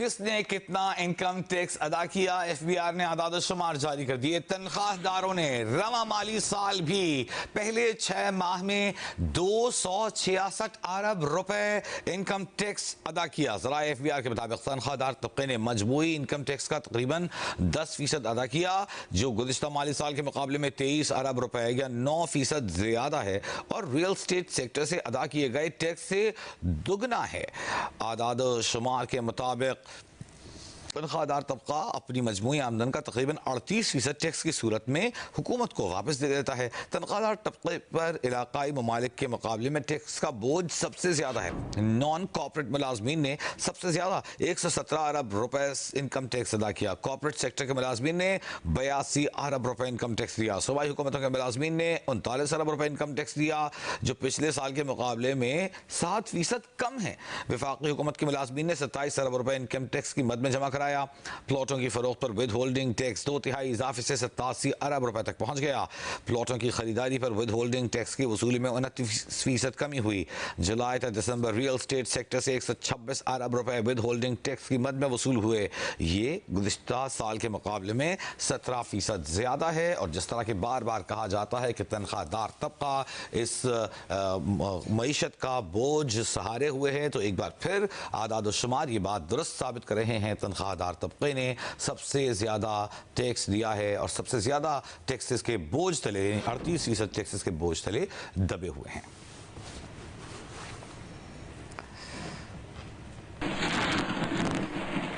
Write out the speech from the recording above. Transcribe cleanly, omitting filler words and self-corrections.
किसने कितना income tax अदा किया? एफबीआर ने आदाद-ओ-शुमार जारी कर दिए। तनख्वाहदारों ने रवा माली साल भी पहले 6 माह में 266 अरब रुपए इनकम टैक्स अदा किया। जरा एफबीआर के मुताबिक तनख्वाहदार तबके ने मजमूई इनकम टैक्स का तकरीबन 10% अदा किया, जो गुज़िश्ता माली साल के मुकाबले में 23 अरब रुपए या 9% ज्यादा है और रियल स्टेट सेक्टर से अदा किए गए टैक्स से दुगना है। आदाद-ओ-शुमार के मुताबिक तनख्वाहदार तबका अपनी मजमूई आमदन का तकरीबन 38% टैक्स की सूरत में हुकूमत को वापस दे देता है। तनख्वाहदार तबके पर इलाकाई ममालिक के मुकाबले में टैक्स का बोझ सबसे ज्यादा है। नॉन कॉर्पोरेट मुलाजमीन ने सबसे ज्यादा 117 अरब रुपए इनकम टैक्स अदा किया। कॉर्पोरेट सेक्टर के मुलाजमीन ने 82 अरब रुपए इनकम टैक्स दिया। सूबाई हुकूमतों के मुलाजमीन ने 39 अरब रुपए इनकम टैक्स दिया, जो पिछले साल के मुकाबले में 7% कम है। वफाकी हुकूमत के मुलाजमीन ने 27 अरब रुपए इनकम टैक्स की मद में जमा कराया। प्लॉटों की फरोख्त पर विद होल्डिंग टैक्स 2/3 इजाफे से 87 अरब रुपए तक पहुंच गया। प्लॉटों की खरीदारी पर विद होल्डिंग टैक्स की वसूली में 29% कमी हुई। जुलाई तक दिसंबर रियल स्टेट सेक्टर से 126 अरब रुपए विद होल्डिंग टैक्स की मद में वसूल हुए। ये गुज़िश्ता साल के मुकाबले में 17% ज्यादा है। और जिस तरह के बार बार कहा जाता है कि तनख्वाहदार तबका इस मईशत का बोझ सहारे हुए है, तो एक बार फिर आदाद-ओ-शुमार ये बात दुरुस्त साबित कर रहे हैं। तनख्वाहदार तबके ने सबसे ज्यादा टैक्स दिया है और सबसे ज्यादा टैक्सेस के बोझ तले 38% टैक्सेस के बोझ तले दबे हुए हैं।